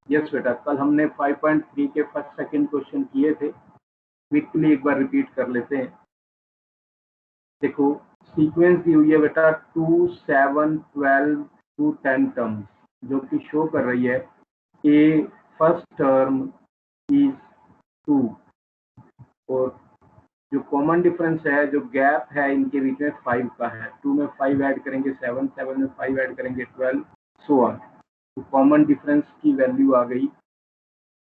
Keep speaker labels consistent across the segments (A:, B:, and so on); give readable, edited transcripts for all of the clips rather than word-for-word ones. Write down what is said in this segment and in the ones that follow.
A: Yes बेटा, कल हमने 5.3 के फर्स्ट सेकंड क्वेश्चन किए थे, क्विकली एक बार रिपीट कर लेते हैं। देखो सीक्वेंस दी हुई है बेटा 2, 7, 12 to 10 टर्म्स, जो कि शो कर रही है ए फर्स्ट टर्म इज 2, और जो कॉमन डिफरेंस है, जो गैप है इनके बीच में 5 का है। 2 में 5 ऐड करेंगे 7, 7 में 5 ऐड करेंगे 12, सो ऑन। तो कॉमन डिफरेंस की वैल्यू आ गई,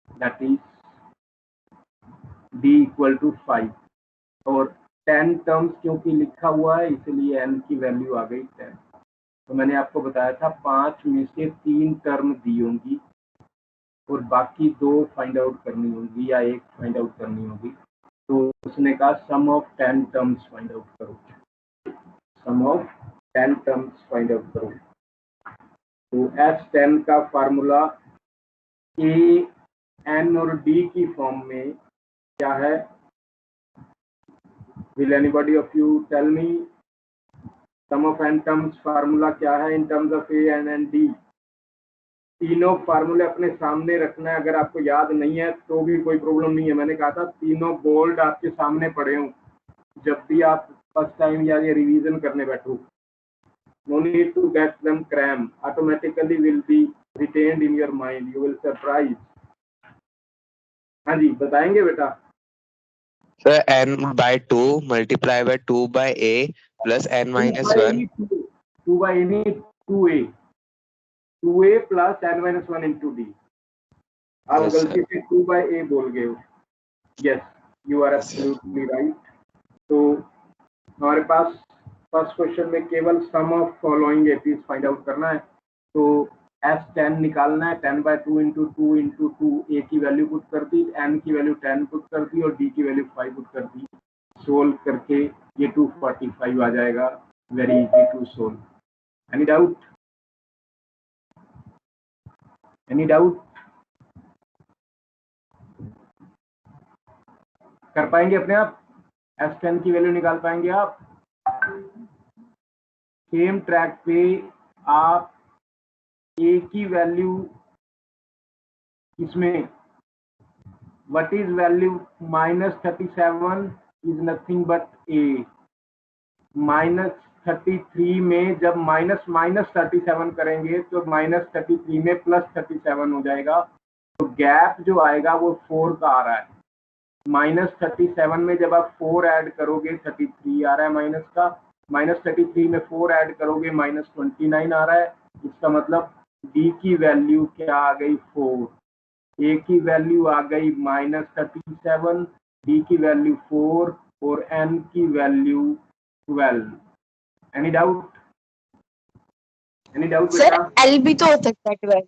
A: that is d equal to 5, और 10 टर्म्स क्योंकि लिखा हुआ है इसलिए n की वैल्यू आ गई 10। तो मैंने आपको बताया था 5 में से 3 टर्म दी होंगी और बाकी 2 फाइंड आउट करनी होंगी या 1 फाइंड आउट करनी होगी। तो उसने कहा सम ऑफ 10 टर्म्स फाइंड आउट करो, सम ऑफ 10 टर्म्स फाइंड आउट करो। तो S10 का फार्मूला A, N और D की फॉर्म में क्या है? Will anybody of you tell me sum of n terms formula क्या है in terms of A, N and D? तीनों फार्मूले अपने सामने रखना है। अगर आपको याद नहीं है तो भी कोई प्रॉब्लम नहीं है, मैंने कहा था तीनों बोल्ड आपके सामने पड़े हों जब भी आप फर्स्ट टाइम या ये रिवीजन करने बैठो। No need to get them cram, automatically will be retained in your mind, you will surprise। हाँ जी बताएंगे बेटा।
B: Sir, n by 2 multiply by 2 by a plus n minus 1.
A: 2 by any 2a, 2a plus n minus 1 into d। आप
B: Yes,
A: गलती
B: sir.
A: से 2 by a बोल गए हो। Yes, you are
B: Yes, sir.
A: Absolutely right. तो हमारे पास फर्स्ट क्वेश्चन में केवल sum of following APs find out करना है। तो S10 निकालना है, 10 by 2 into 2 into 2, a की वैल्यू पुट कर दी, n की वैल्यू 10 पुट कर दी और d की वैल्यू 5 पुट कर दी। सोल्व करके ये 245 आ जाएगा। Very easy to solve. Any doubt? Any doubt? कर पाएंगे अपने आप? S10 की वैल्यू निकाल पाएंगे आप? सेम ट्रैक पे आप a की वैल्यू इसमें what is value -37 is nothing but a। -33 में जब -37 करेंगे तो -33 में +37 हो जाएगा। तो गैप जो आएगा वो 4 का आ रहा है। -37 में जब आप 4 ऐड करोगे 33 आ रहा है माइनस का, -33 में 4 ऐड करोगे -29 आ रहा है। इसका मतलब d की वैल्यू क्या आ गई? 4। a की वैल्यू आ गई -37, d की वैल्यू 4 और n की value 12। Any doubt? Any doubt
C: sir
A: बेटा?
C: एल भी तो हो सकता है 12।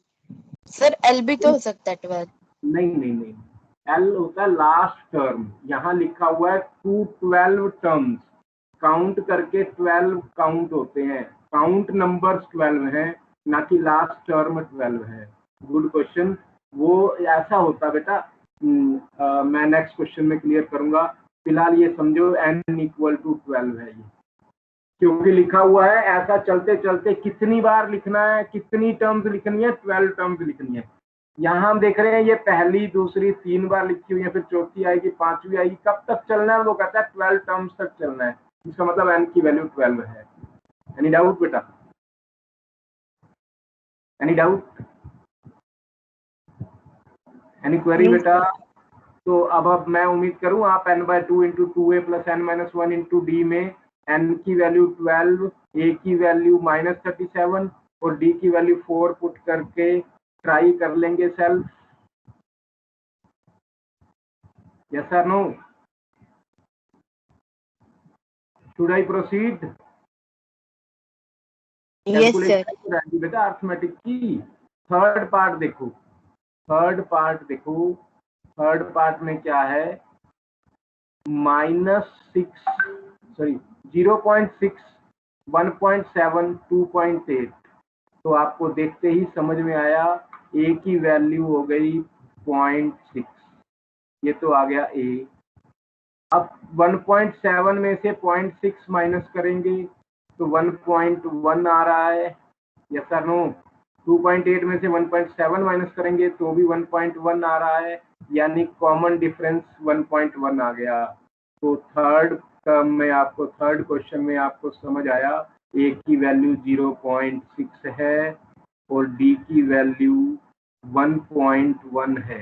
C: सर एल भी तो हो सकता है 12।
A: नहीं नहीं नहीं, एल होता है लास्ट टर्म। यहाँ लिखा हुआ है 12 टर्म्स, काउंट करके 12 काउंट होते हैं, काउंट नंबर्स 12 हैं, ना कि लास्ट टर्म 12 है। Good question. वो ऐसा होता बेटा, मैं नेक्स्ट क्वेश्चन में क्लियर करूंगा। फिलहाल ये समझो n इक्वल टू 12 है ये, क्योंकि लिखा हुआ है ऐसा चलते चलते कितनी बार लिखना है, कितनी टर्म्स लिखनी है? 12 टर्म्स लिखनी है। यहाँ हम देख रहे हैं ये पहली, दूसरी, 3 बार लिखी हुई है, फिर चौथी आएगी, 5वीं आएगी। कब तक चलना है? वो कहता है 12 टर्म्स तक चलना है। इसका मतलब n की वैल्यू 12 है। एनी डाउट बेटा? Any doubt? एनी क्वेरी बेटा? तो अब मैं उम्मीद करूं आप n/2 into 2a plus n-1 into d में n की वैल्यू 12, a की वैल्यू -37 और d की वैल्यू 4 पुट करके ट्राई कर लेंगे सेल्फ। यस और no? Should I proceed?
C: Yes sir.
A: Calculation बेटा अर्थमेटिक की। थर्ड पार्ट देखो, थर्ड पार्ट देखो, थर्ड पार्ट में क्या है? -0.6, 1.7, 2.8। तो आपको देखते ही समझ में आया a की वैल्यू हो गई 0.6, ये तो आ गया a। अब 1.7 में से 0.6 माइनस करेंगे तो 1.1 आ रहा है। यस और नो? 2.8 में से 1.7 माइनस करेंगे तो भी 1.1 आ रहा है, यानी कॉमन डिफरेंस 1.1 आ गया। तो थर्ड क्वेश्चन में आपको समझ आया ए की वैल्यू 0.6 है और डी की वैल्यू 1.1 है।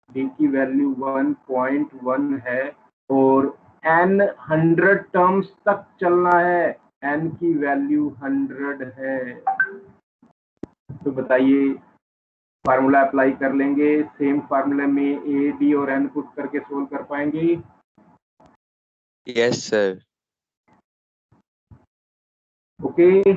A: डी की वैल्यू 1.1 है और n 100 टर्म्स तक चलना है, n की वैल्यू 100 है। तो बताइए, फार्मूला अप्लाई कर लेंगे, सेम फार्मूले में ए डी और एन पुट करके सोल्व कर पाएंगे?
B: Yes sir.
A: ओके,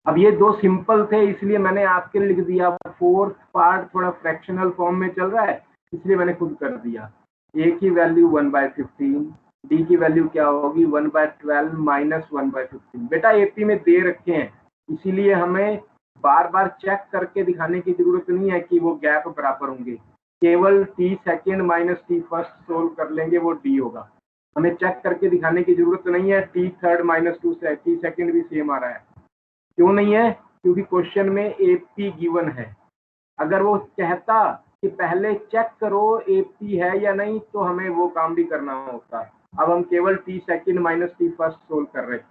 A: अब ये दो सिंपल थे इसलिए मैंने आपके लिए लिख दिया। फोर्थ पार्ट थोड़ा फ्रैक्शनल फॉर्म में चल रहा है इसलिए मैंने खुद कर दिया। ए की वैल्यू 1/15, डी की वैल्यू क्या होगी 1/12 माइनस 1/15। बेटा एपी में दे रखे हैं इसीलिए हमें बार बार चेक करके दिखाने की जरूरत नहीं है कि वो गैप बराबर होंगे, केवल T second minus T first solve कर लेंगे, वो डी होगा। हमें चेक करके दिखाने की जरूरत नहीं है टी थर्ड माइनस टू से टी सेकेंड भी सेम आ रहा है। क्यों नहीं है? क्योंकि क्वेश्चन में एपी गिवन है। अगर वो कहता कि पहले चेक करो एपी है या नहीं तो हमें वो काम भी करना होता। अब हम केवल T second minus T first solve कर रहे हैं।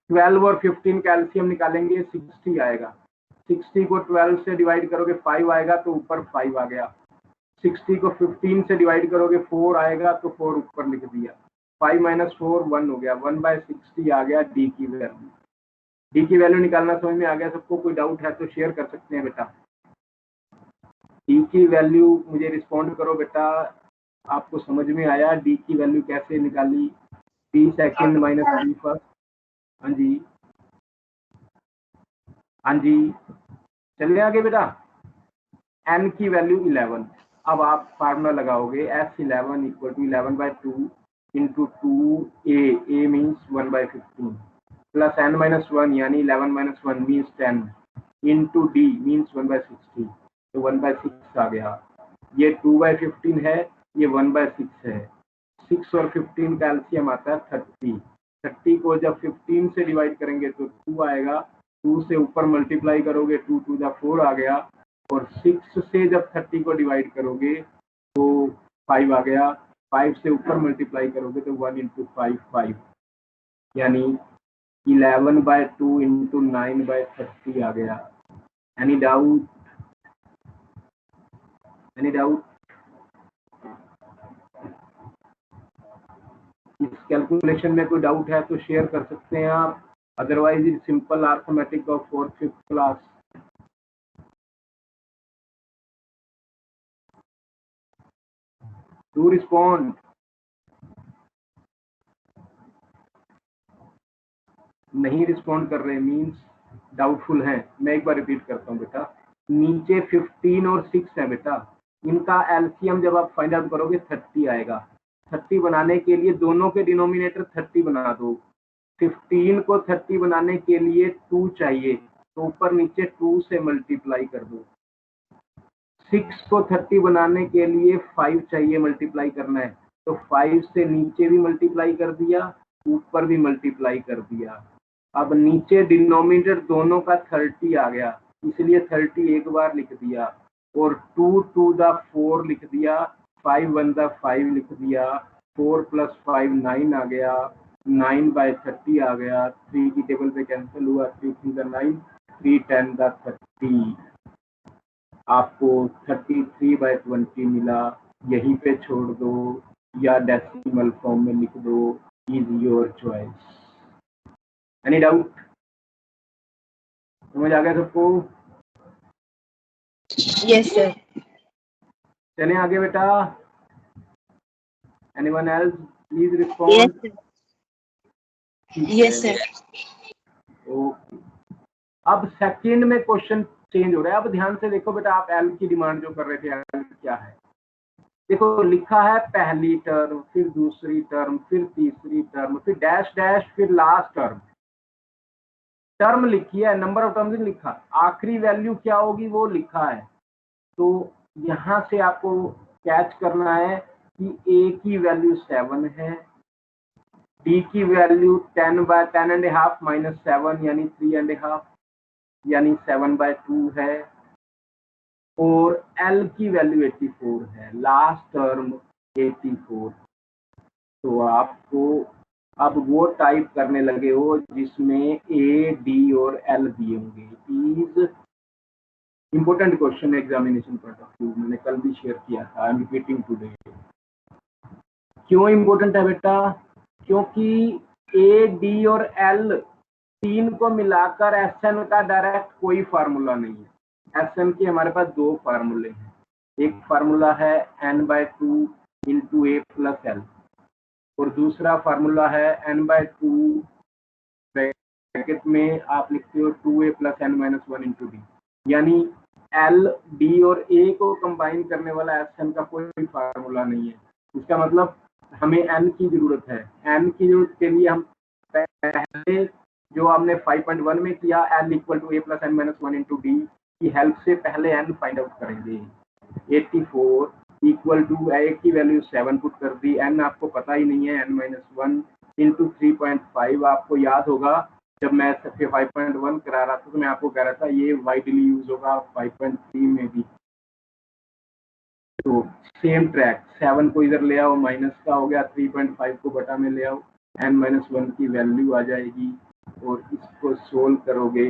A: 12 और 15 का एलसीएम निकालेंगे 60 आएगा। 60 को 12 से डिवाइड करोगे 5 आएगा तो ऊपर 5 आ गया। 60 को 15 से डिवाइड करोगे 4 आएगा तो 4 ऊपर लिख दिया। 5 माइनस 4 1 हो गया। 1/60 आ गया डी की वैल्यू। डी की वैल्यू निकालना समझ में आ गया सबको? कोई डाउट है तो शेयर कर सकते हैं बेटा। डी की वैल्यू मुझे रिस्पॉन्ड करो बेटा, आपको समझ में आया डी की वैल्यू कैसे निकाली? T second minus T first. हाँ जी, हाँ जी, चलिए आगे बेटा। n की वैल्यू 11। अब आप फार्मूला लगाओगे S11 equal to 11/2 into 2a, a means 1/15 plus n minus 1 यानी 11 minus 1 means 10 into d means 1/60 तो 1/6 आ गया। ये 2/15 है, ये 1/6 है। 6 और 15 का एलसीएम आता है 30। 30 को जब 15 से डिवाइड करेंगे तो 2 आएगा। 2 से ऊपर मल्टीप्लाई करोगे 2 टू द 4 आ गया और 6 से जब 30 को डिवाइड करोगे तो 5 आ गया। 5 से ऊपर मल्टीप्लाई करोगे तो 1 इंटू 5 5 यानी 11/2 इंटू 9/30 आ गया। Any doubt? Any doubt? इस कैलकुलेशन में कोई डाउट है तो शेयर कर सकते हैं आप, otherwise is simple arithmetic of 4th 5th class. To respond. नहीं रिस्पॉन्ड कर रहे मींस डाउटफुल हैं। मैं एक बार रिपीट करता हूँ बेटा, नीचे 15 और 6 है बेटा, इनका एलसीएम जब आप फाइंड आउट करोगे 30 आएगा। 30 बनाने के लिए दोनों के डिनोमिनेटर 30 बना दो। 15 को 30 बनाने के लिए 2 चाहिए तो ऊपर नीचे 2 से मल्टीप्लाई कर दो। 6 को 30 बनाने के लिए 5 चाहिए, मल्टीप्लाई करना है तो 5 से नीचे भी मल्टीप्लाई कर दिया, ऊपर भी मल्टीप्लाई कर दिया। अब नीचे डिनोमिनेटर दोनों का 30 आ गया इसलिए 30 एक बार लिख दिया और 2 टू द 4 लिख दिया, 5 1 द 5 लिख दिया, 4 प्लस 5 9 आ गया, 9/30 आ गया। 3 की टेबल पे कैंसिल हुआ, 3 3 द 9, 3 10 द 30। आपको 33/20 मिला। यहीं पे छोड़ दो या डेसिमल फॉर्म में लिख दो, is your choice. Any doubt? समझ आ गया सबको?
C: Yes sir.
A: चलें आगे बेटा। Anyone else please respond.
C: Yes sir.
A: Okay, अब सेकंड में क्वेश्चन चेंज हो रहा है। अब ध्यान से देखो बेटा, आप एल की डिमांड जो कर रहे थे, एल क्या है देखो, लिखा है पहली टर्म, फिर दूसरी टर्म, फिर तीसरी टर्म, फिर डैश डैश, फिर लास्ट टर्म। टर्म लिखी है, नंबर ऑफ टर्म्स लिखा, आखिरी वैल्यू क्या होगी वो लिखा है। तो यहां से आपको कैच करना है कि ए की वैल्यू 7 है, डी की वैल्यू 10/10.5 माइनस 7 यानी 3.5, यानी 7/2 है, और L की वैल्यू 84 है, लास्ट टर्म 84। तो आपको अब वो टाइप करने लगे हो जिसमें A, D और L दिए होंगे। Is important question examination point of view, मैंने कल भी शेयर किया था, आई एम रिपीटिंग टुडे। क्यों इम्पोर्टेंट है बेटा? क्योंकि A, D और L तीन को मिलाकर SN का डायरेक्ट कोई फार्मूला नहीं है। SN के हमारे पास दो फार्मूले हैं, एक फार्मूला है n/2 into A plus L, और दूसरा फार्मूला है n/2 ब्रैकेट में आप लिखते हो 2A plus n-1 into D। यानी L, D और A को कंबाइन करने वाला SN का कोई फार्मूला नहीं है। इसका मतलब हमें n की जरूरत है। n की जरूरत के लिए हम पहले जो हमने 5.1 में किया, L equal to A plus n-1 into D की हेल्प से पहले n फाइंड आउट करेंगे। 84 इक्वल टू A की वैल्यू 7 पुट कर दी, n आपको पता ही नहीं है, n-1 इंटू 3.5। आपको याद होगा जब मैं 5.1 करा रहा था तो मैं आपको कह रहा था ये वाइडली यूज होगा 5.3 में भी। तो सेम ट्रैक, 7 को इधर ले आओ, माइनस का हो गया, 3.5 को बटा में ले आओ, n-1 की वैल्यू आ जाएगी, और इसको सोल्व करोगे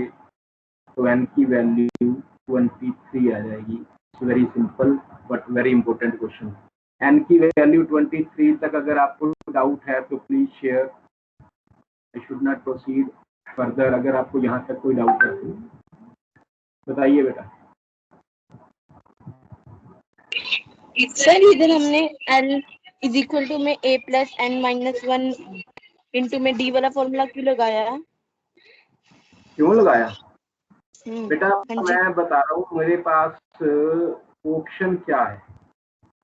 A: तो n की वैल्यू 23 आ जाएगी। Very simple but very important question. n की वैल्यू 23 तक अगर आपको डाउट है तो please share, I should not proceed further. अगर आपको यहाँ तक कोई डाउट है तो बताइए बेटा।
C: सर इधर हमने L इज इक्वल टू में A प्लस n-1 इंटू में D वाला फॉर्मूला क्यों लगाया?
A: क्यों लगाया बेटा?
C: हाँ जी।
A: मैं बता रहा हूँ मेरे पास ऑप्शन क्या है।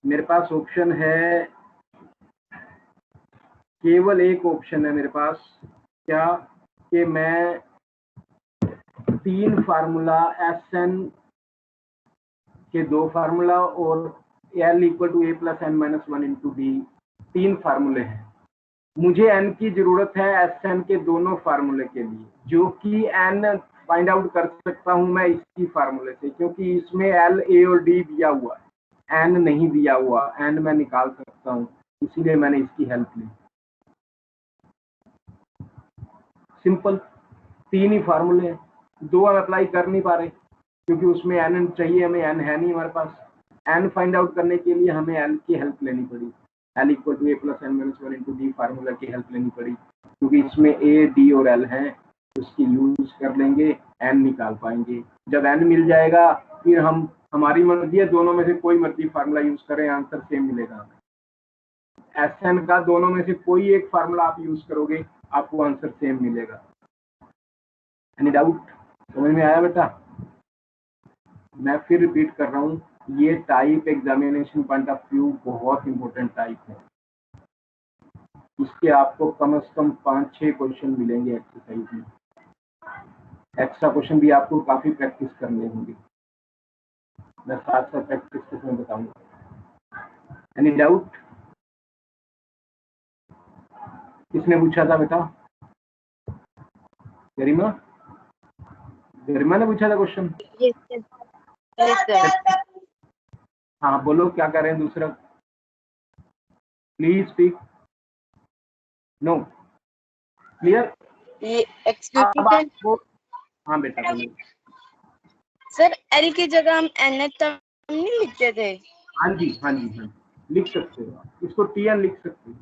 A: मेरे पास ऑप्शन है, केवल एक ऑप्शन है मेरे पास, क्या कि मैं 3 फार्मूला SN के 2 फार्मूला और L equal to A plus n-1 into D 3 फार्मूले हैं। मुझे n की जरूरत है SN के दोनों फार्मूले के लिए, जो कि n फाइंड आउट कर सकता हूं मैं इसी फार्मूले से, क्योंकि इसमें L, A और D दिया हुआ है, n नहीं दिया हुआ। n मैं निकाल सकता हूं, इसीलिए मैंने इसकी हेल्प ली। सिंपल, 3 ही फार्मूले हैं, 2 हम अप्लाई कर नहीं पा रहे क्योंकि उसमें n चाहिए, हमें n है नहीं हमारे पास। n फाइंड आउट करने के लिए हमें L की हेल्प लेनी पड़ी, L equal to A plus n-1 into D formula की हेल्प लेनी पड़ी, क्योंकि इसमें A, D और L हैं, उसकी यूज कर लेंगे, n निकाल पाएंगे। जब n मिल जाएगा फिर हम, हमारी मर्जी है, दोनों में से कोई मर्जी फार्मूला यूज करें, आंसर सेम मिलेगा हमें। SN का दोनों में से कोई एक फार्मूला आप यूज करोगे, आपको आंसर सेम मिलेगा। Any doubt? समझ में आया बेटा? मैं फिर रिपीट कर रहा हूँ, ये type examination point of view बहुत इंपॉर्टेंट टाइप है। इसके आपको कम से कम 5-6 क्वेश्चन मिलेंगे एक्सरसाइज में। एक्स्ट्रा क्वेश्चन भी आपको काफी प्रैक्टिस करने होंगे, मैं साथ साथ प्रैक्टिस में बताऊंगा। Any doubt? किसने पूछा था बेटा? गरिमा? गरिमा ने पूछा था क्वेश्चन? हाँ बोलो, क्या कर रहे हैं दूसरा? Please speak. No clear? हाँ बेटा बोलो।
C: सर L की जगह हम NH टर्म नहीं लिखते थे?
A: हाँ जी हाँ जी हाँ, लिख सकते हो, इसको TN लिख सकते हो,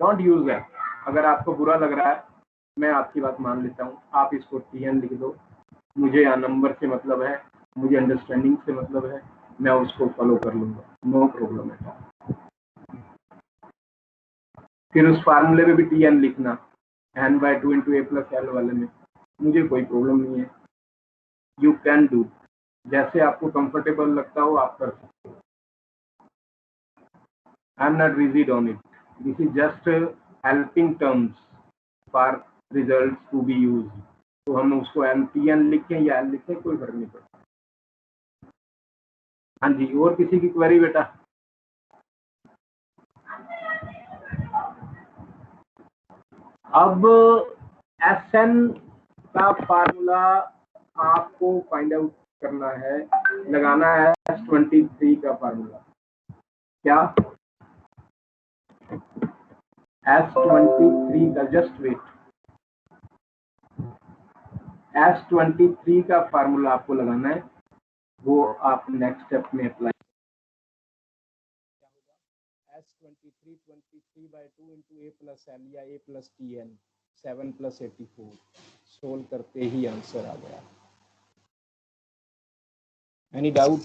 A: डोंट यूज दैट। अगर आपको बुरा लग रहा है, मैं आपकी बात मान लेता हूँ, आप इसको TN लिख दो। मुझे यहाँ नंबर से मतलब है, मुझे अंडरस्टैंडिंग से मतलब है, मैं उसको फॉलो कर लूंगा, नो प्रॉब्लम है। फिर उस फार्मूले में भी TN लिखना, n/2 into A plus L वाले में, मुझे कोई प्रॉब्लम नहीं है। यू कैन डू, जैसे आपको कंफर्टेबल लगता हो आप कर सकते हो। I am not rigid on it, this is just helping terms for results to be use. तो हम उसको TN लिखें या L लिखें, कोई फर्क नहीं पड़ता। हाँ जी, और किसी की क्वेरी बेटा? अब SN का फार्मूला आपको फाइंड आउट करना है, लगाना है S23 का फार्मूला। क्या S23 का, जस्ट वेट, S23 का फार्मूला आपको लगाना है, वो आप नेक्स्ट स्टेप में apply. S23 23/2 into A plus L या A plus TN 7 plus 84 solve करते ही आंसर आ गया। Any doubt?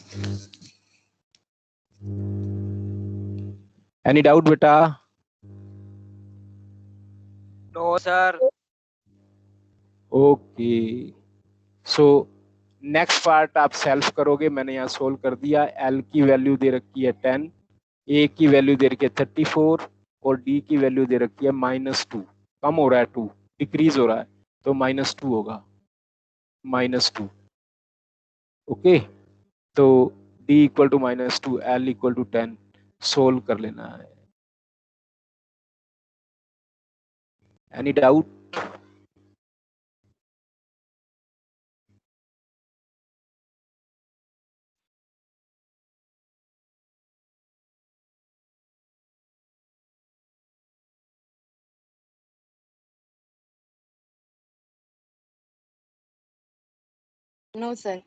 A: एनी डाउट बेटा?
D: No sir.
A: Okay, so next part आप सेल्फ करोगे। मैंने यहाँ सोल्व कर दिया। L की वैल्यू दे रखी है 10, A की वैल्यू दे रखी है 34 और D की वैल्यू दे रखी है -2। कम हो रहा है, 2 डिक्रीज हो रहा है, तो -2 होगा, -2। ओके, तो D equal to -2, L equal to 10 solve कर लेना है। Any doubt?
C: No, sir.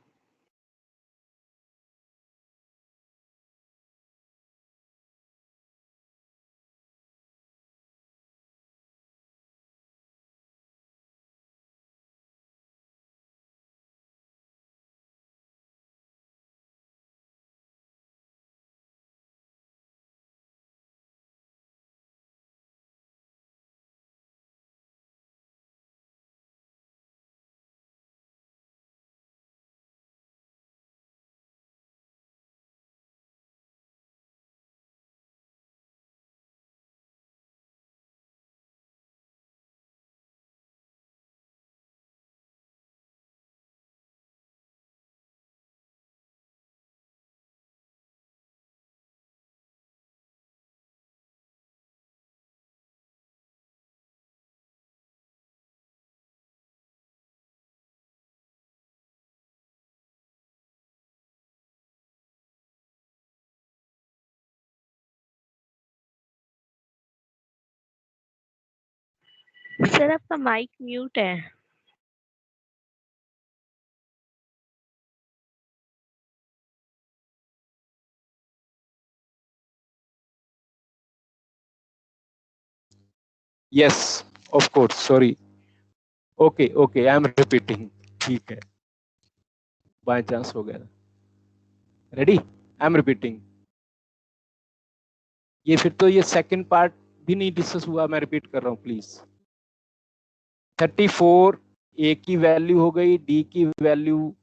C: Sir आपका माइक म्यूट है।
A: Yes of course, sorry. Okay okay, I am repeating. ठीक है, बाय चांस हो गया। रेडी? I am repeating. ये फिर तो ये सेकंड पार्ट भी नहीं डिस्कस हुआ, मैं रिपीट कर रहा हूँ प्लीज। 34 A की वैल्यू हो गई, D की वैल्यू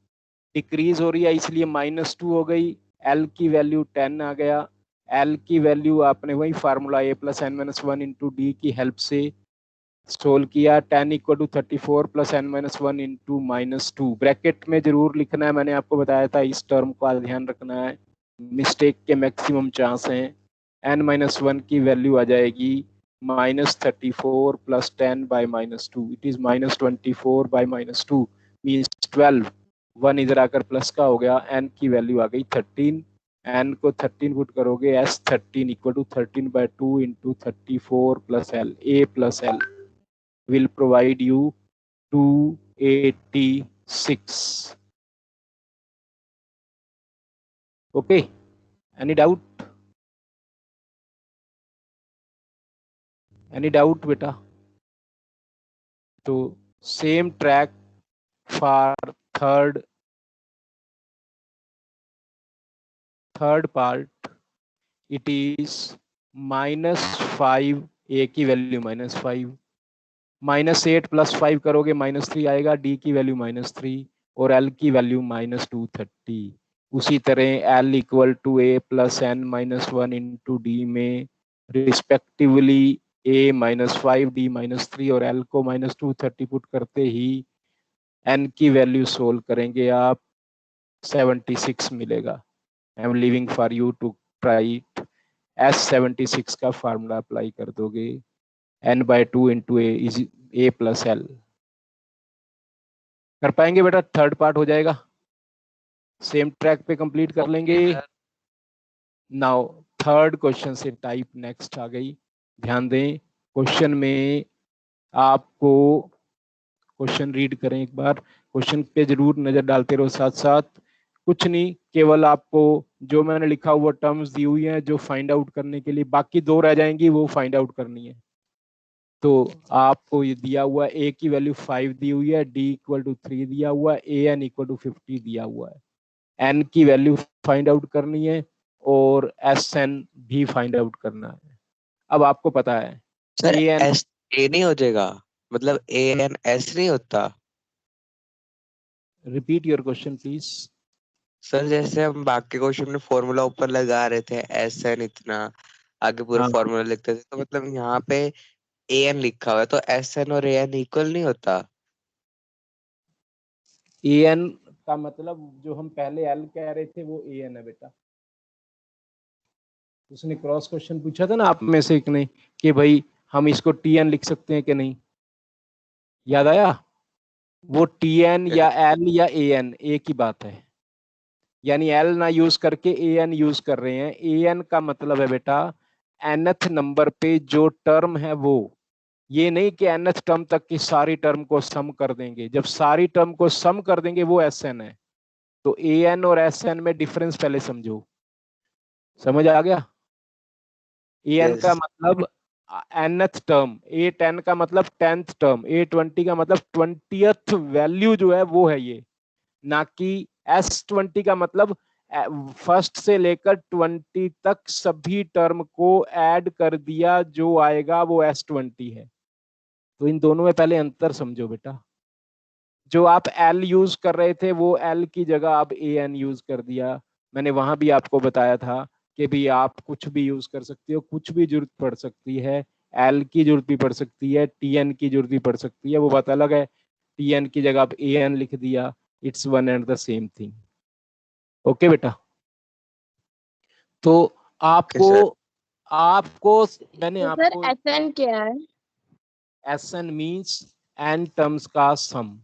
A: डिक्रीज हो रही है इसलिए -2 हो गई, L की वैल्यू 10 आ गया। L की वैल्यू आपने वही formula A + n-1 into D की हेल्प से सोल्व किया। 10 = 34 + n-1 इंटू -2 ब्रैकेट में जरूर लिखना है, मैंने आपको बताया था इस टर्म का ध्यान रखना है, मिस्टेक के मैक्सिमम चांस हैं। n-1 की वैल्यू आ जाएगी -34 + 10/-2, इट इज -24/-2 मीन्स 12। 1 इधर आकर प्लस का हो गया, n की वैल्यू आ गई 13। n को 13 पुट करोगे, S13 = 13/2 into 34 + L, A + L will provide you 286. Okay, any doubt? Any doubt beta? तो same track for third part, it is -5, A की वैल्यू -5, -8 + 5 करोगे -3 आएगा, D की वैल्यू -3 और L की वैल्यू -230। उसी तरह L = A + n-1 into D में रिस्पेक्टिवली A -5, D -3 और L को -230 पुट करते ही N की वैल्यू सोल्व करेंगे आप, 76 मिलेगा। I am leaving for you to try it. S76 का फार्मूला अप्लाई कर दोगे, n/2 इंटू A + L।
E: कर पाएंगे बेटा? थर्ड पार्ट हो जाएगा, सेम ट्रैक पे कंप्लीट कर लेंगे। नाउ थर्ड क्वेश्चन से टाइप नेक्स्ट आ गई, ध्यान दें। क्वेश्चन में आपको क्वेश्चन रीड करें एक बार, क्वेश्चन पे जरूर नजर डालते रहो साथ साथ। कुछ नहीं, केवल आपको जो मैंने लिखा हुआ टर्म्स दी हुई हैं जो फाइंड आउट करने के लिए, बाकी दो रह जाएंगी वो फाइंड आउट करनी है। तो आपको ये दिया हुआ है, ए की वैल्यू 5 दी हुई है, डी इक्वल टू 3 दिया हुआ है, ए एन इक्वल टू 50 दिया हुआ है। एन की वैल्यू फाइंड आउट करनी है और एस एन भी फाइंड आउट करना है। अब आपको पता है
B: sir
E: A N,
B: S A नहीं हो जाएगा, मतलब ए एन एस नहीं होता।
E: Repeat your question please.
B: Sir जैसे हम बाकी क्वेश्चन में फॉर्मूला ऊपर लगा रहे थे, एस एन इतना आगे पूरा
E: हाँ,
B: फॉर्मूला लिखते थे, तो मतलब यहाँ पे ए एन लिखा हुआ है तो एस एन और ए एन इक्वल नहीं होता।
E: ए एन का मतलब जो हम पहले एल कह रहे थे वो ए एन है बेटा। उसने क्रॉस क्वेश्चन पूछा था ना आप में से एक ने कि भाई हम इसको टी एन लिख सकते हैं कि नहीं, याद आया? वो टी एन या एल या ए एन एक ही बात है, यानी एल ना यूज करके ए एन यूज कर रहे हैं। ए एन का मतलब है बेटा nth नंबर पे जो टर्म है वो, ये नहीं कि nth टर्म तक की सारी टर्म को सम कर देंगे। जब सारी टर्म को सम कर देंगे वो एस एन है। तो ए एन और एस एन में डिफरेंस पहले समझो, समझ आ गया? ए एन का
B: यस।
E: मतलब nth टर्म, ए 10 का मतलब 10th टर्म, ए 20 का मतलब 20th वैल्यू जो है वो है ये, ना कि एस 20 का मतलब फर्स्ट से लेकर 20 तक सभी टर्म को ऐड कर दिया, जो आएगा वो एस 20 है। तो इन दोनों में पहले अंतर समझो बेटा। जो आप एल यूज कर रहे थे वो एल की जगह आप ए एन यूज कर दिया। मैंने वहां भी आपको बताया था कि भी आप कुछ भी यूज कर सकते हो, कुछ भी जरूरत पड़ सकती है। एल की जरूरत भी पड़ सकती है, टी एन की जरूरत भी पड़ सकती है, वो बात अलग है। टी एन की जगह आप ए एन लिख दिया, it's one and the same thing. Okay बेटा? तो
B: ओके
E: आपको
B: सर।
E: आपको मैंने
C: तो सर
E: आपको
C: एस एन क्या है?
E: S N means N terms का सम।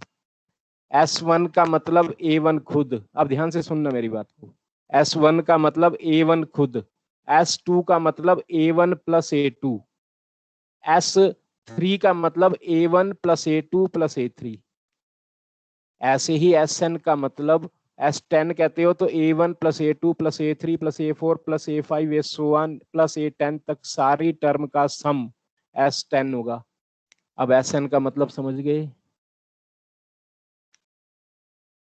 E: S1 का मतलब A1 खुद, अब ध्यान से सुनना मेरी बात को। S1 का मतलब A1 खुद, S2 का मतलब A1 प्लस A2, S3 का मतलब A1 plus A2 plus A3। ऐसे ही Sn का मतलब S10 कहते हो तो A1 plus A2 plus A3 plus A4 plus A5 A so on plus A10 तक सारी टर्म का सम S10 होगा। अब Sn का मतलब समझ गए?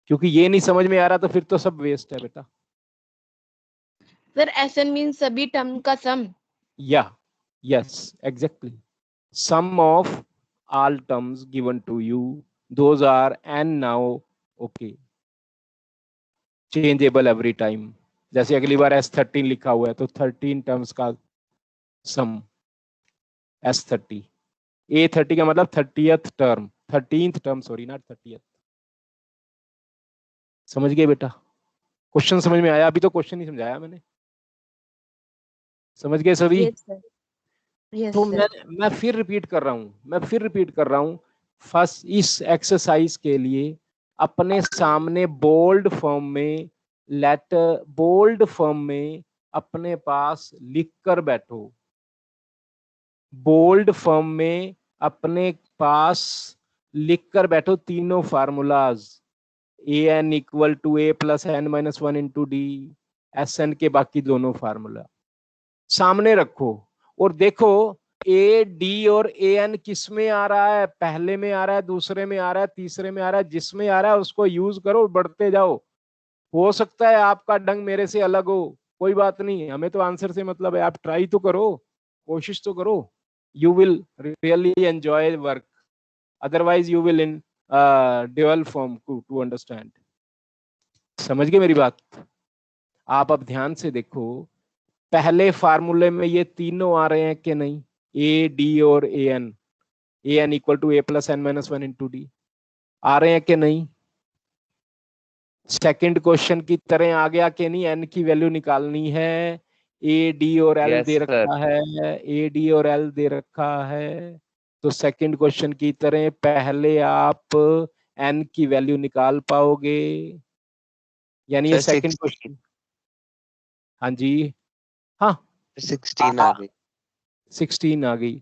E: क्योंकि ये नहीं समझ में आ रहा तो फिर तो सब वेस्ट है बेटा।
C: सर एस एन मीन सभी टर्म का सम।
E: Yeah, yes, exactly. Sum of all terms given to you, those are and now okay, changeable every time. जैसे अगली बार S13 लिखा हुआ है तो 13 टर्म्स का सम S30, A30 का मतलब 30th term, 13th term, sorry not 30th। समझ गए बेटा? क्वेश्चन समझ में आया? अभी तो क्वेश्चन ही समझाया मैंने, समझ गए सभी?
C: यस सर, यस
E: तो
C: सर।
E: मैं फिर रिपीट कर रहा हूं फर्स्ट इस एक्सरसाइज के लिए अपने सामने बोल्ड फॉर्म में, लेटर बोल्ड फॉर्म में अपने पास लिख कर बैठो। बोल्ड फॉर्म में अपने पास लिख कर बैठो तीनों formulas, A N equal to A plus N minus one into D, S N के बाकी दोनों फार्मूला सामने रखो और देखो ए डी और ए एन किस में आ रहा है, पहले में आ रहा है, दूसरे में आ रहा है, तीसरे में आ रहा है, जिसमें आ रहा है उसको यूज करो, बढ़ते जाओ। हो सकता है आपका ढंग मेरे से अलग हो, कोई बात नहीं, हमें तो आंसर से मतलब है, आप ट्राई तो करो, कोशिश तो करो। You will really enjoy work, otherwise you will in dual form to understand. समझ गए मेरी बात? आप अब ध्यान से देखो, पहले फार्मूले में ये तीनों आ रहे हैं कि नहीं, ए डी और A N equal to A plus N minus one into D, आ रहे हैं कि नहीं? सेकंड क्वेश्चन की तरह आ गया कि नहीं? एन की वैल्यू निकालनी है, ए डी और एल
B: यस
E: दे
B: सर।
E: रखा है, ए डी और एल दे रखा है। तो सेकंड क्वेश्चन की तरह पहले आप n की वैल्यू निकाल पाओगे? यानी ये
B: सर
E: सेकंड क्वेश्चन। हाँ जी, हाँ
B: 16 आ गई।
E: 16 आ गई।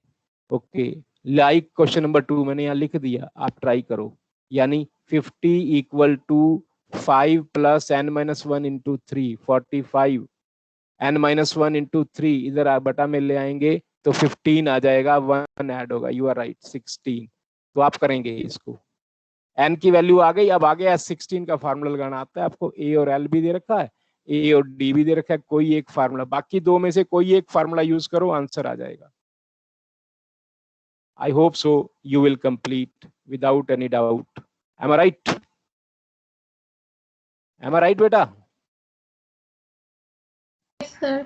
E: ओके, लाइक क्वेश्चन नंबर 2 मैंने यहाँ लिख दिया, आप ट्राई करो। यानी 50 equal to 5 plus n minus 1 into 3, 45 n minus 1 into 3 इधर आप बटा में ले आएंगे तो 15 आ जाएगा, 1 ऐड होगा, यू आर राइट 16। तो आप करेंगे इसको, n की वैल्यू आ गई। अब आगे S16 का फार्मूला लगाना आता है आपको। a और l भी दे रखा है, a और d भी दे रखा है, कोई एक फार्मूला, बाकी दो में से कोई एक फार्मूला यूज करो, आंसर आ जाएगा। I hope so you will complete without any doubt. Am I right? Am I right बेटा?
C: Yes, sir.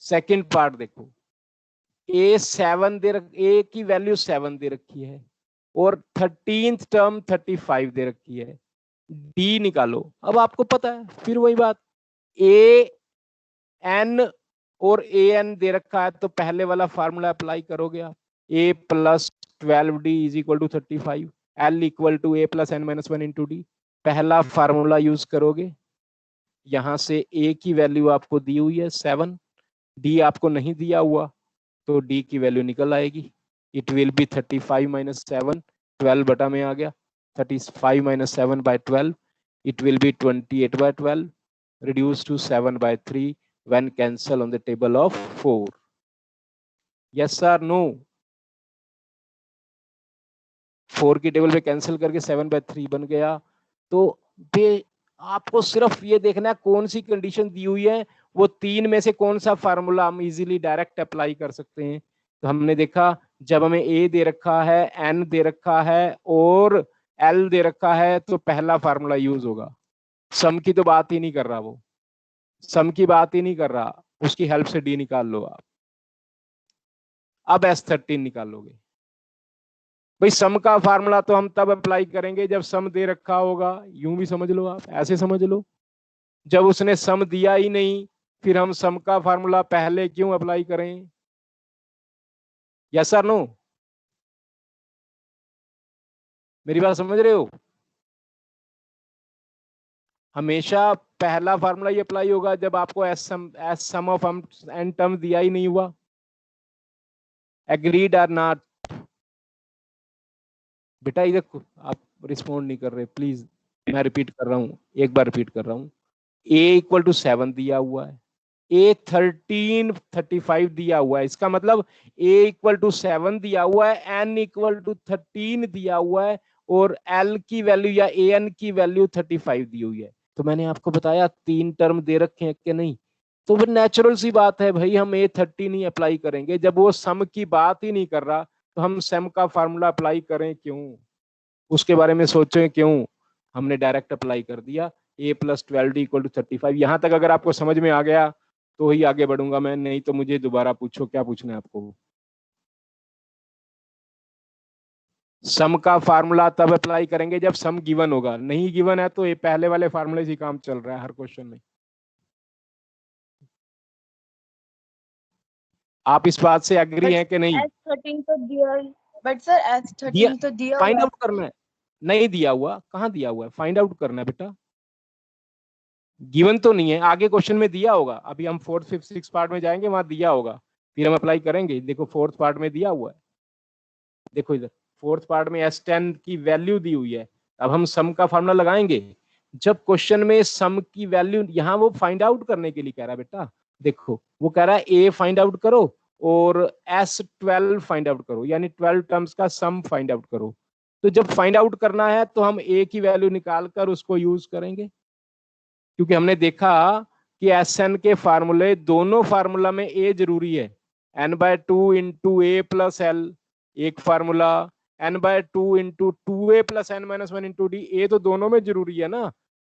E: सेकंड पार्ट देखो, a की वैल्यू 7 दे रखी है और 13th टर्म 35 दे रखी है, d निकालो। अब आपको पता है, फिर वही बात, a n और a n दे रखा है तो पहले वाला फार्मूला अप्लाई करोगे आप, a plus 12d is equal to 35, l equal to a plus n minus 1 into D, पहला फार्मूला यूज करोगे। यहां से a की वैल्यू आपको दी हुई है 7, d आपको नहीं दिया हुआ तो d की वैल्यू निकल आएगी। इट विल बी 35 माइनस 7, 12 बटा में आ गया, 35 minus 7 by 12, it will be 28 by 12 reduced to 7 by 3 when cancel on the table of 4. Yes or no? 4 की टेबल पे कैंसिल करके 7 by 3 बन गया। तो आपको सिर्फ ये देखना है कौन सी कंडीशन दी हुई है, वो तीन में से कौन सा फार्मूला हम इजीली डायरेक्ट अप्लाई कर सकते हैं। तो हमने देखा, जब हमें a दे रखा है, n दे रखा है और l दे रखा है तो पहला फार्मूला यूज होगा। सम की तो बात ही नहीं कर रहा, वो सम की बात ही नहीं कर रहा, उसकी हेल्प से d निकाल लो आप। अब S13 निकालोगे, भाई सम का फार्मूला तो हम तब अप्लाई करेंगे जब सम दे रखा होगा, यूं भी समझ लो आप, ऐसे समझ लो। जब उसने सम दिया ही नहीं, फिर हम सम का फार्मूला पहले क्यों अप्लाई करें? यस और नो? मेरी बात समझ रहे हो? हमेशा पहला फार्मूला ये अप्लाई होगा जब आपको S sum of N term दिया ही नहीं हुआ। एग्रीड और नॉट? बेटा इधर आप रिस्पॉन्ड नहीं कर रहे, प्लीज मैं रिपीट कर रहा हूँ, एक बार रिपीट कर रहा हूँ। a इक्वल टू 7 दिया हुआ है, a 13 35 दिया हुआ है, इसका मतलब a इक्वल टू 7 दिया हुआ है, n इक्वल टू 13 दिया हुआ है और l की वैल्यू या an की वैल्यू 35 दी हुई है। तो मैंने आपको बताया तीन टर्म दे रखे हैं कि नहीं, तो फिर नेचुरल सी बात है भाई, हम A30 नहीं अप्लाई करेंगे। जब वो सम की बात ही नहीं कर रहा तो हम सम का फार्मूला अप्लाई करें क्यों, उसके बारे में सोचें क्यों, हमने डायरेक्ट अप्लाई कर दिया। a plus 12d equal to 35। यहां तक अगर आपको समझ में आ गया तो ही आगे बढ़ूंगा मैं, नहीं तो मुझे दोबारा पूछो, क्या पूछना है आपको। सम का फार्मूला तब अप्लाई करेंगे जब सम गिवन होगा, नहीं गिवन है तो ये पहले वाले फार्मूले से काम चल रहा है हर क्वेश्चन में। आप इस बात से एग्री हैं कि नहीं?
C: S13 तो दिया, बट सर S13 तो दिया
E: फाइंड
C: हुआ
E: आउट करना है, नहीं दिया हुआ, कहाँ दिया हुआ है, फाइंड आउट करना है बेटा, गिवन तो नहीं है, आगे क्वेश्चन में दिया होगा। अभी हम 4th 5th 6th पार्ट में जाएंगे, वहां दिया होगा, फिर हम अप्लाई करेंगे। देखो 4th पार्ट में दिया हुआ है, देखो इधर 4th पार्ट में S10 की वैल्यू दी हुई है। अब हम सम का फार्मूला लगाएंगे जब क्वेश्चन में सम की वैल्यू, यहाँ वो फाइंड आउट करने के लिए कह रहा है बेटा। देखो वो कह रहा है a फाइंड आउट करो और S12 फाइंड आउट करो, यानी 12 टर्म्स का सम फाइंड आउट करो। तो जब फाइंड आउट करना है तो हम a की वैल्यू निकाल कर उसको यूज करेंगे, क्योंकि हमने देखा कि Sn के फार्मूले, दोनों फार्मूला में a जरूरी है। n/2 into A plus L एक formula, n/2 into 2a plus n minus 1 into D, A तो दोनों में जरूरी है ना।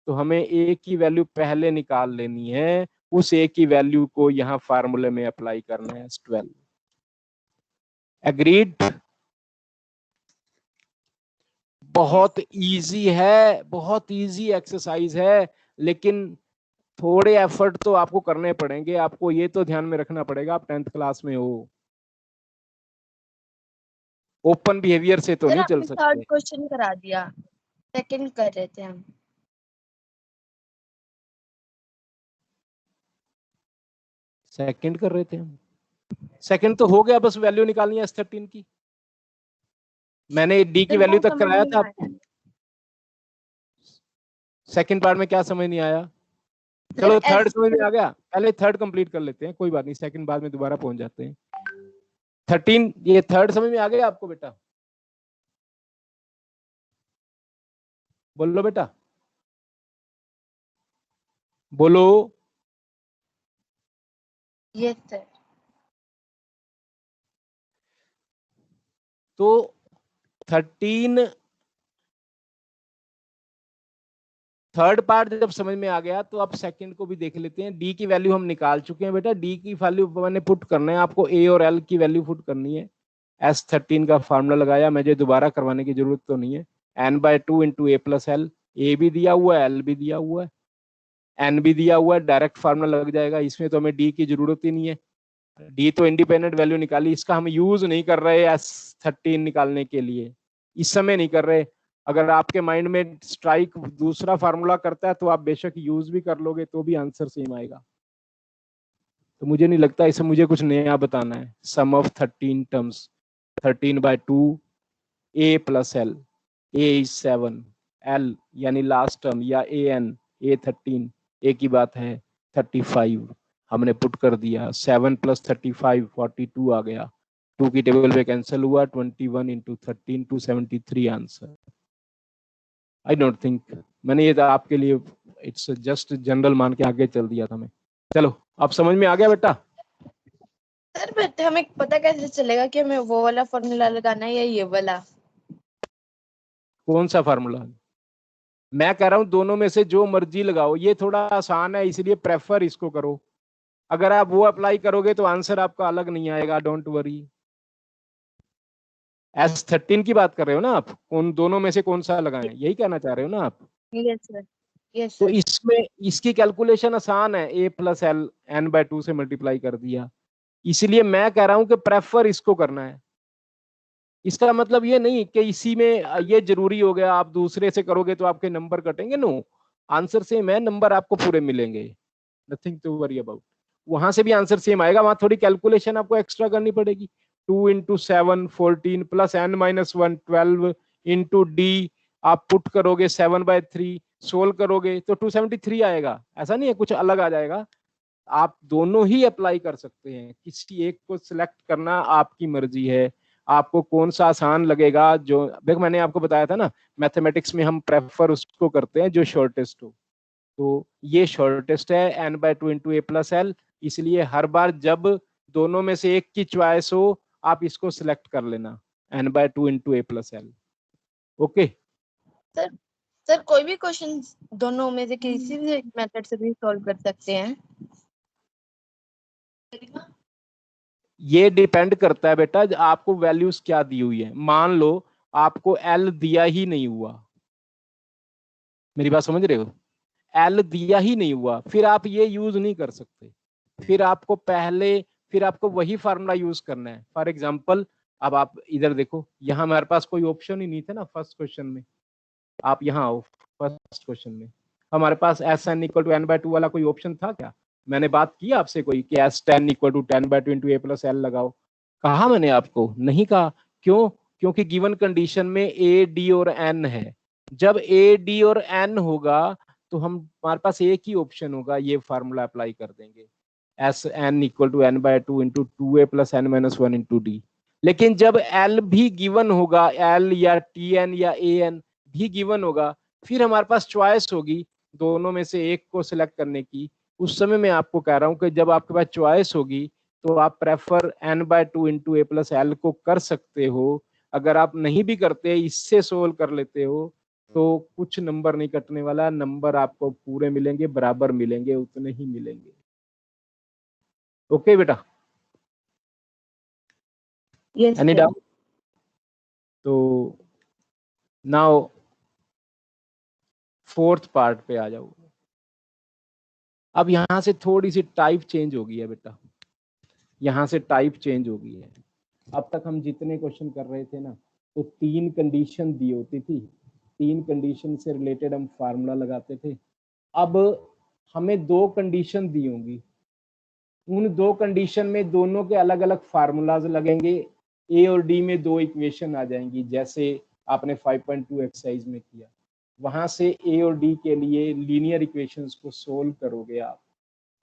E: तो हमें a की वैल्यू पहले निकाल लेनी है, उस a की वैल्यू को यहाँ फार्मूले में अप्लाई करना है, S12। एग्रीड? बहुत इजी है, बहुत इजी एक्सरसाइज है, लेकिन थोड़े एफर्ट तो आपको करने पड़ेंगे। आपको ये तो ध्यान में रखना पड़ेगा, आप 10th क्लास में हो, ओपन बिहेवियर से तो नहीं चल सकते।
C: थर्ड क्वेश्चन करा दिया। सेकंड कर रहे थे हम।
E: सेकंड कर रहे थे हम। सेकंड तो हो गया, बस वैल्यू निकालनी है S13 की। मैंने D की
C: सर
E: वैल्यू
C: वो
E: तक
C: समझ
E: कराया
C: नहीं
E: था
C: आया।
E: आपको। सेकंड पार्ट में क्या समझ नहीं आया?
C: सर
E: चलो थर्ड
C: एस
E: समझ में आ गया, पहले थर्ड कंप्लीट कर लेते हैं, कोई बात नहीं, सेकंड बाद में दोबारा पहुंच जाते हैं। 13, ये थर्ड समझ में आ गया आपको बेटा? बोलो बेटा, बोलो।
C: Yes sir.
E: तो 13 थर्ड पार्ट जब समझ में आ गया तो अब सेकंड को भी देख लेते हैं। डी की वैल्यू हम निकाल चुके हैं बेटा। डी की वैल्यू मैंने पुट करना है, आपको ए और एल की वैल्यू पुट करनी है। S13 का फार्मूला लगाया, मुझे दोबारा करवाने की जरूरत तो नहीं है। n/2 into A plus L, ए भी दिया हुआ है, एल भी दिया हुआ है, एन भी दिया हुआ है, डायरेक्ट फार्मूला लग जाएगा। इसमें तो हमें डी की जरूरत ही नहीं है, डी तो इंडिपेंडेंट वैल्यू निकाली, इसका हम यूज नहीं कर रहे S13 निकालने के लिए, इस समय नहीं कर रहे। अगर आपके माइंड में स्ट्राइक दूसरा फार्मूला करता है तो आप बेशक यूज भी कर लोगे तो भी आंसर सेम आएगा। तो मुझे नहीं लगता इसे मुझे कुछ नया बताना है। Sum of 13 terms, 13/2 a plus L, a is 7, l यानी लास्ट टर्म या an, a13, a की बात है 35, हमने पुट कर दिया। 7 + 35 42 आ गया, 2 की टेबल पे कैंसिल हुआ, 21 into 13 273 answer. I don't think मैंने ये तो आपके लिए इट्स जस्ट जनरल मान के आगे चल दिया था मैं। चलो अब समझ में आ गया बेटा?
C: सर बट हमें पता कैसे चलेगा कि हमें वो वाला फॉर्मूला लगाना है या ये वाला?
E: कौन सा फार्मूला? मैं कह रहा हूं दोनों में से जो मर्जी लगाओ, ये थोड़ा आसान है इसलिए प्रेफर इसको करो। अगर आप वो अप्लाई करोगे तो आंसर आपका अलग नहीं आएगा, डोंट वरी। S13 की बात कर रहे हो ना आप? कौन दोनों में से कौन सा लगाएं, यही कहना चाह रहे हो ना आप?
C: Yes sir. यस
E: तो
C: सर।
E: इसमें इसकी कैलकुलेशन आसान है, a प्लस एल n/2 से मल्टीप्लाई कर दिया, इसलिए मैं कह रहा हूं कि प्रेफर इसको करना है। इसका मतलब ये नहीं कि इसी में ये जरूरी हो गया, आप दूसरे से करोगे तो आपके नंबर कटेंगे। नो, आंसर सेम है, नंबर आपको पूरे मिलेंगे, नथिंग टू वरी अबाउट। वहां से भी आंसर सेम आएगा, वहां थोड़ी कैलकुलेशन आपको एक्स्ट्रा करनी पड़ेगी। 2 into 7 14 plus n-1 12 into D, आप पुट करोगे 7/3, सोल्व करोगे तो 273 आएगा। ऐसा नहीं है कुछ अलग आ जाएगा, आप दोनों ही अप्लाई कर सकते हैं, किसी एक को सिलेक्ट करना आपकी मर्जी है, आपको कौन सा आसान लगेगा। जो देख मैंने आपको बताया था ना, मैथमेटिक्स में हम प्रेफर उसको करते हैं जो शॉर्टेस्ट हो, तो ये शॉर्टेस्ट है n/2 into A plus L, इसलिए हर बार जब दोनों में से एक की चॉइस हो आप इसको सिलेक्ट कर लेना, n/2 into A plus L. Okay
C: sir sir कोई भी क्वेश्चन दोनों में से किसी भी मेथड से भी सॉल्व कर सकते हैं?
E: ये डिपेंड करता है बेटा आपको वैल्यूज क्या दी हुई है। मान लो आपको एल दिया ही नहीं हुआ, मेरी बात समझ रहे हो? एल दिया ही नहीं हुआ, फिर आप ये यूज नहीं कर सकते, फिर आपको वही फार्मूला यूज करना है। फॉर एग्जाम्पल अब आप इधर देखो, यहाँ हमारे पास कोई ऑप्शन ही नहीं था ना फर्स्ट क्वेश्चन में। आप यहाँ आओ, फर्स्ट क्वेश्चन में हमारे पास Sn = n/2 वाला कोई ऑप्शन था क्या? मैंने बात की आपसे कोई कि S10 = 10/2 into A plus L लगाओ? कहा मैंने आपको? नहीं कहा। क्यों? क्योंकि गिवन कंडीशन में ए, डी और एन है। जब ए, डी और एन होगा तो हम हमारे पास एक ही ऑप्शन होगा, ये फार्मूला अप्लाई कर देंगे, Sn = n/2 into 2a + n-1 into D. लेकिन जब एल भी गिवन होगा, एल या टी एन या ए एन भी गिवन होगा, फिर हमारे पास चॉइस होगी दोनों में से एक को सिलेक्ट करने की। उस समय मैं आपको कह रहा हूं कि जब आपके पास चॉइस होगी तो आप prefer n/2 into A plus L को कर सकते हो। अगर आप नहीं भी करते, इससे सोल्व कर लेते हो, तो कुछ नंबर नहीं कटने वाला, नंबर आपको पूरे मिलेंगे, बराबर मिलेंगे, उतने ही मिलेंगे। ओके बेटा?
C: Yes
E: any
C: sir.
E: डाउट? तो नाउ फोर्थ पार्ट पे आ जाओ। अब यहां से थोड़ी सी टाइप चेंज हो गई है बेटा, यहां से टाइप चेंज हो गई है। अब तक हम जितने क्वेश्चन कर रहे थे ना, तो 3 कंडीशन दी होती थी तीन कंडीशन से रिलेटेड हम फार्मूला लगाते थे। अब हमें दो कंडीशन दी होंगी, उन दो कंडीशन में दोनों के अलग अलग फार्मूलाज लगेंगे, ए और डी में दो इक्वेशन आ जाएंगी, जैसे आपने 5.2 एक्सरसाइज में किया। वहां से ए और डी के लिए लीनियर इक्वेशंस को सोल्व करोगे आप,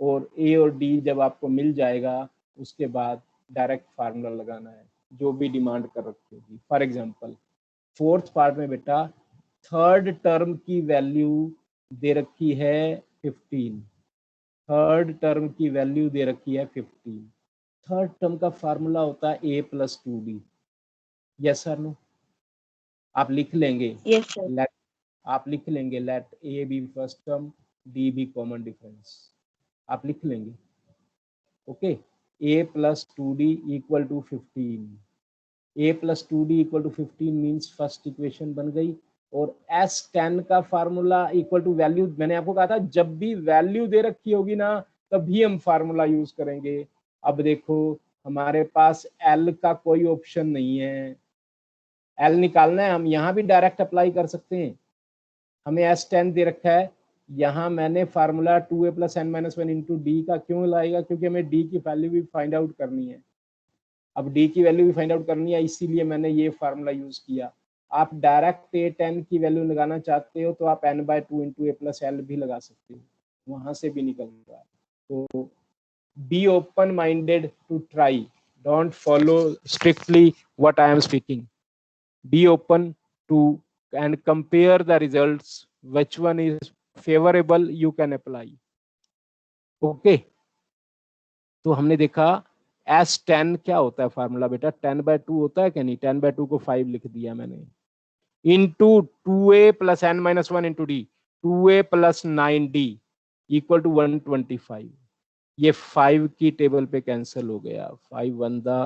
E: और ए और डी जब आपको मिल जाएगा उसके बाद डायरेक्ट फार्मूला लगाना है जो भी डिमांड कर रखी होगी। फॉर एग्जांपल फोर्थ पार्ट में बेटा थर्ड टर्म की वैल्यू दे रखी है 15, थर्ड टर्म की वैल्यू दे रखी है 15। थर्ड टर्म का फार्मूला होता है a plus 2d। Yes sir no? आप लिख लेंगे,
C: यस सर।
E: लेट आप लिख लेंगे let a be first term, d be common difference, आप लिख लेंगे। Okay, a plus 2d equal to 15, a plus 2d equal to 15 means first equation बन गई। और S10 का फार्मूला इक्वल टू वैल्यू, मैंने आपको कहा था जब भी वैल्यू दे रखी होगी ना तभी हम फार्मूला यूज करेंगे। अब देखो हमारे पास L का कोई ऑप्शन नहीं है, L निकालना है, हम यहाँ भी डायरेक्ट अप्लाई कर सकते हैं। हमें S10 दे रखा है, यहाँ मैंने formula 2a plus n minus 1 into D का क्यों लाएगा, क्योंकि हमें d की वैल्यू भी फाइंड आउट करनी है। अब d की वैल्यू भी फाइंड आउट करनी है, इसीलिए मैंने ये फार्मूला यूज किया। आप डायरेक्ट a10 की वैल्यू लगाना चाहते हो तो आप n/2 into a plus L भी लगा सकते हो, वहां से भी निकल रहा है। तो be open minded to try, don't follow strictly what I am speaking, be open to and compare the results, which one is favorable you can apply. Okay, तो हमने देखा S10 क्या होता है फार्मूला बेटा, 10/2 होता है क्या नहीं, 10/2 को 5 लिख दिया मैंने, into 2a plus n minus 1 into D, 2a plus 9d equal to 125। ये 5 की टेबल पे कैंसिल हो गया, 5 1 दा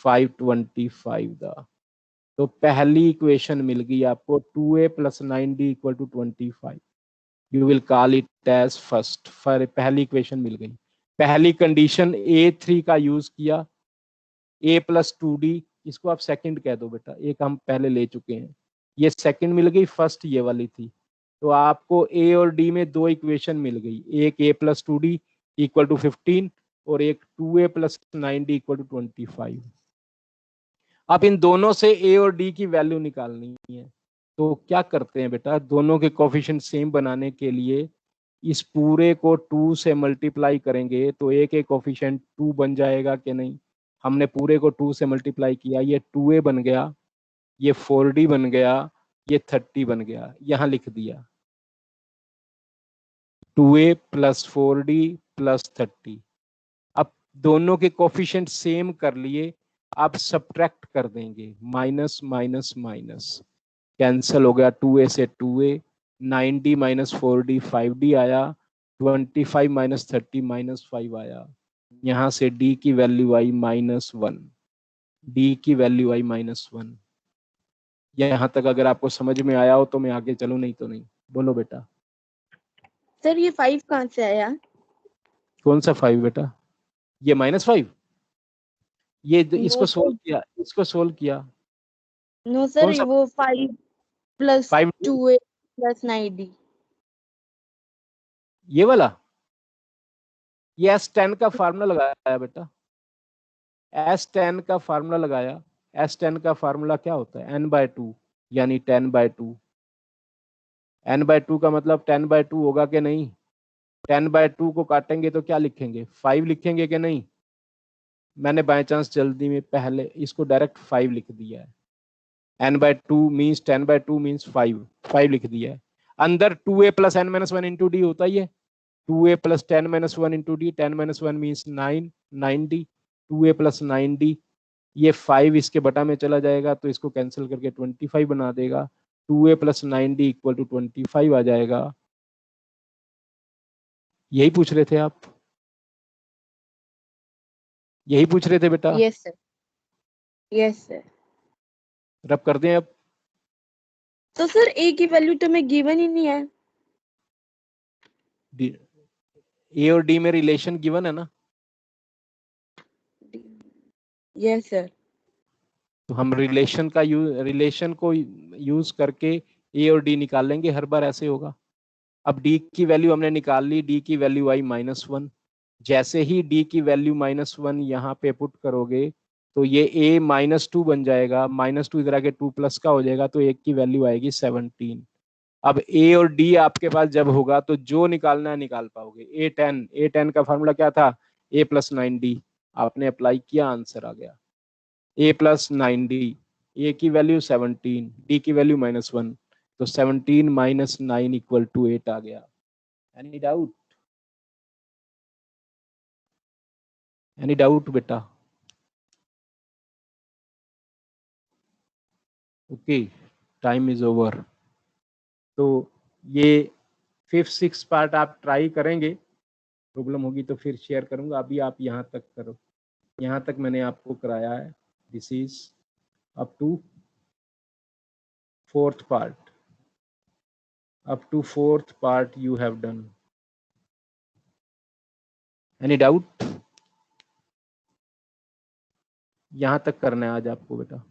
E: 525 दा, तो पहली इक्वेशन मिल गई आपको 2a plus 9d equal to 25। You will call it as first, पहली इक्वेशन मिल गई। पहली कंडीशन a3 का यूज किया, a प्लस 2d, इसको आप सेकंड कह दो बेटा, एक हम पहले ले चुके हैं, ये सेकंड मिल गई, फर्स्ट ये वाली थी। तो आपको a और d में दो इक्वेशन मिल गई, एक a plus 2d equal to 15 और एक 2a plus 9d equal to 25। अब इन दोनों से a और d की वैल्यू निकालनी है, तो क्या करते हैं बेटा, दोनों के कोफिशिएंट सेम बनाने के लिए इस पूरे को 2 से मल्टीप्लाई करेंगे तो a के कोफिशिएंट 2 बन जाएगा कि नहीं। हमने पूरे को 2 से मल्टीप्लाई किया, ये 2a बन गया, ये 4d बन गया, ये 30 बन गया, यहां लिख दिया 2a प्लस 4d प्लस 30। अब दोनों के कोफिशिएंट सेम कर लिए, आप सब्ट्रैक्ट कर देंगे, माइनस माइनस माइनस कैंसिल हो गया, 2a से 2a, 9d minus 4d 5d आया, 25 माइनस 30 माइनस 5 आया, यहाँ से d की वैल्यू आई -1, d की वैल्यू आई -1। यहाँ तक अगर आपको समझ में आया हो तो मैं आगे चलूं, नहीं तो नहीं। बोलो बेटा।
C: सर ये 5 कहाँ से आया?
E: कौन सा 5 बेटा? ये -5, ये इसको
C: नो
E: सोल्व किया, इसको सोल्व किया।
C: नो सर,
E: कौन सा?
C: वो 5 प्लस
E: 5
C: 2a प्लस 9d,
E: ये वाला, ये S10 का फार्मूला लगाया बेटा, S10 का फार्मूला लगाया। S10 का फार्मूला क्या होता है, n/2 यानी 10/2। n/2 का मतलब 10/2 होगा कि नहीं, 10/2 को काटेंगे तो क्या लिखेंगे, 5 लिखेंगे कि नहीं। मैंने बाय चांस जल्दी में पहले इसको डायरेक्ट 5 लिख दिया है, n/2 मीन्स 10/2 मीन्स 5 लिख दिया है। अंदर 2a plus n minus 1 into D होता ही है, 2a plus 10 minus 1 into D, 10 minus 1 means 9d, 2a plus 9d, ये 5 इसके बटा में चला जाएगा तो इसको कैंसिल करके 25 बना देगा, 2a plus 9d equal to 25 आ जाएगा। यही पूछ रहे थे आप, यही पूछ रहे थे बेटा?
C: Yes sir, yes sir.
E: रब कर दें अब।
C: तो सर a की वैल्यू तो में गिवन ही नहीं है।
E: ए और डी में रिलेशन गिवन है ना?
C: Yes sir.
E: तो हम रिलेशन को यूज करके ए और डी निकाल लेंगे, हर बार ऐसे होगा। अब डी की वैल्यू हमने निकाल ली, डी की वैल्यू आई -1। जैसे ही डी की वैल्यू -1 यहाँ पे पुट करोगे तो ये a -2 बन जाएगा, -2 इधर आके 2 प्लस का हो जाएगा, तो एक की वैल्यू आएगी 17। अब a और d आपके पास जब होगा तो जो निकालना है निकाल पाओगे। a10 का फार्मूला क्या था, a + 9d, आपने अप्लाई किया, आंसर आ गया a + 9d। a की वैल्यू 17, d की वैल्यू -1, तो 17 - 9 = 8 आ गया। Any doubt? एनी डाउट बेटा? Okay, time is over. तो ये 5th 6th पार्ट आप ट्राई करेंगे, प्रॉब्लम होगी तो फिर शेयर करूंगा। अभी आप यहाँ तक करो, यहाँ तक मैंने आपको कराया है। This is up to 4th part, up to 4th part you have done. Any doubt? यहाँ तक करना है आज आपको बेटा।